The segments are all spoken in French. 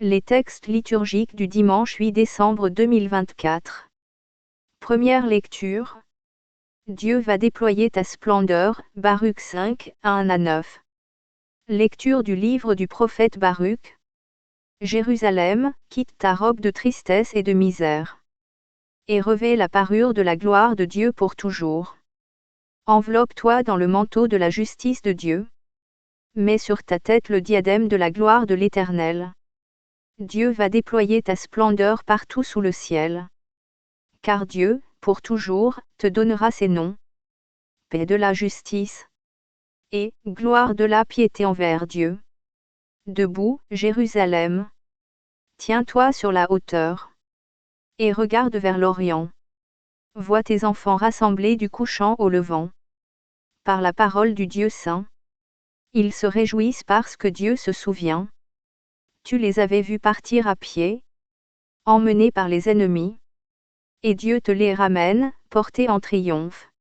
Les textes liturgiques du dimanche 8 décembre 2024. Première lecture. Dieu va déployer ta splendeur, Baruch 5, 1 à 9. Lecture du livre du prophète Baruch. Jérusalem, quitte ta robe de tristesse et de misère. Et revêt la parure de la gloire de Dieu pour toujours. Enveloppe-toi dans le manteau de la justice de Dieu. Mets sur ta tête le diadème de la gloire de l'Éternel. Dieu va déployer ta splendeur partout sous le ciel. Car Dieu, pour toujours, te donnera ses noms. Paix de la justice. Et gloire de la piété envers Dieu. Debout, Jérusalem. Tiens-toi sur la hauteur. Et regarde vers l'Orient. Vois tes enfants rassemblés du couchant au levant. Par la parole du Dieu saint. Ils se réjouissent parce que Dieu se souvient. Tu les avais vus partir à pied, emmenés par les ennemis. Et Dieu te les ramène, portés en triomphe.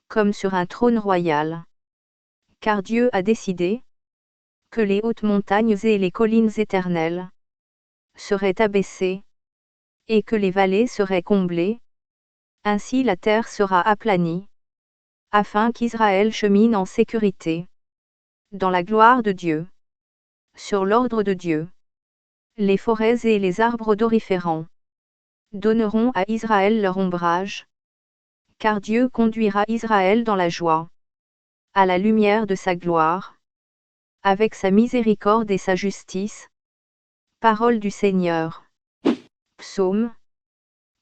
Comme sur un trône royal. Car Dieu a décidé que les hautes montagnes et les collines éternelles seraient abaissées, et que les vallées seraient comblées. Ainsi la terre sera aplanie, afin qu'Israël chemine en sécurité, dans la gloire de Dieu, sur l'ordre de Dieu. Les forêts et les arbres odoriférants donneront à Israël leur ombrage, car Dieu conduira Israël dans la joie, à la lumière de sa gloire, avec sa miséricorde et sa justice. Parole du Seigneur. Psaume.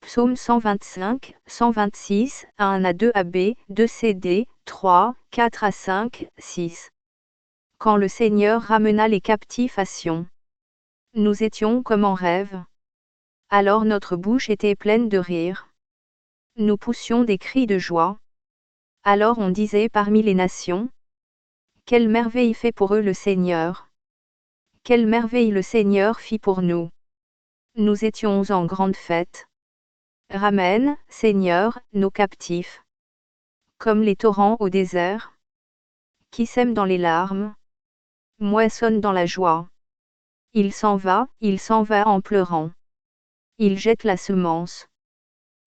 Psaume 125, 126, 1 à 2 AB, 2 CD, 3, 4 à 5, 6. Quand le Seigneur ramena les captifs à Sion, nous étions comme en rêve. Alors notre bouche était pleine de rire. Nous poussions des cris de joie. Alors on disait parmi les nations, quelle merveille fait pour eux le Seigneur! Quelle merveille le Seigneur fit pour nous! Nous étions en grande fête. Ramène, Seigneur, nos captifs. Comme les torrents au désert, qui sèment dans les larmes, moissonnent dans la joie. Il s'en va en pleurant. Il jette la semence.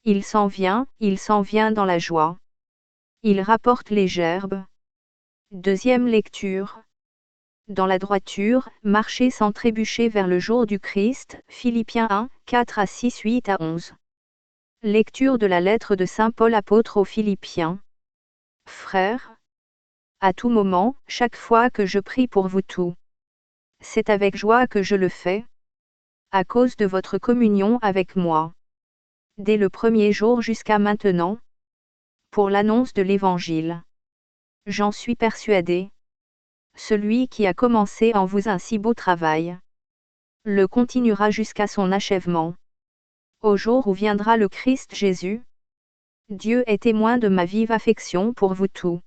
Il s'en vient dans la joie. Il rapporte les gerbes. Deuxième lecture. Dans la droiture, marcher sans trébucher vers le jour du Christ, Philippiens 1, 4 à 6, 8 à 11. Lecture de la lettre de Saint Paul apôtre aux Philippiens. Frères, à tout moment, chaque fois que je prie pour vous tous, c'est avec joie que je le fais, à cause de votre communion avec moi. Dès le premier jour jusqu'à maintenant, pour l'annonce de l'Évangile. J'en suis persuadé. Celui qui a commencé en vous un si beau travail, le continuera jusqu'à son achèvement. Au jour où viendra le Christ Jésus, Dieu est témoin de ma vive affection pour vous tous.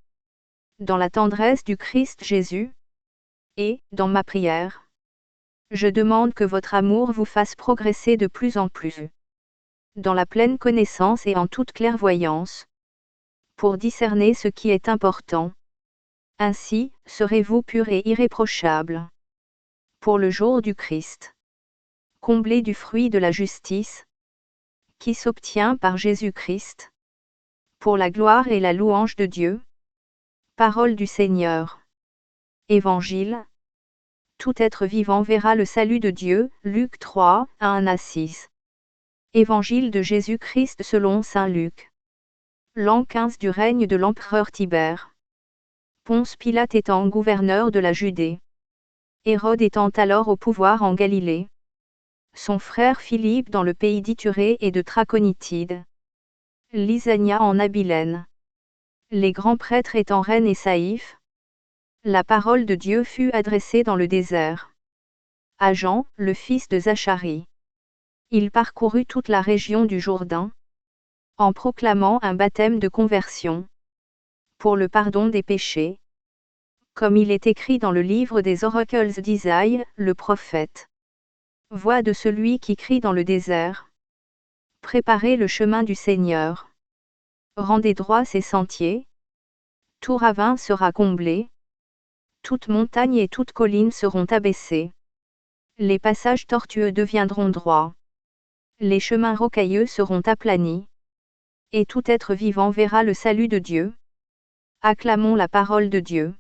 Dans la tendresse du Christ Jésus, et, dans ma prière, je demande que votre amour vous fasse progresser de plus en plus, dans la pleine connaissance et en toute clairvoyance, pour discerner ce qui est important. Ainsi, serez-vous purs et irréprochables, pour le jour du Christ, comblés du fruit de la justice, qui s'obtient par Jésus-Christ, pour la gloire et la louange de Dieu. Parole du Seigneur. Évangile. Tout être vivant verra le salut de Dieu, Luc 3, 1 à 6. Évangile de Jésus-Christ selon saint Luc. L'an 15 du règne de l'empereur Tibère. Ponce Pilate étant gouverneur de la Judée. Hérode étant alors au pouvoir en Galilée. Son frère Philippe dans le pays d'Ithurée et de Traconitide. Lysania en Abilène. Les grands prêtres étant Reine et Saïphe. La parole de Dieu fut adressée dans le désert. À Jean, le fils de Zacharie. Il parcourut toute la région du Jourdain, en proclamant un baptême de conversion, pour le pardon des péchés, comme il est écrit dans le livre des oracles d'Isaïe, le prophète. Voix de celui qui crie dans le désert. Préparez le chemin du Seigneur. Rendez droits ses sentiers. Tout ravin sera comblé. Toute montagne et toute colline seront abaissées. Les passages tortueux deviendront droits. Les chemins rocailleux seront aplanis. Et tout être vivant verra le salut de Dieu. Acclamons la parole de Dieu.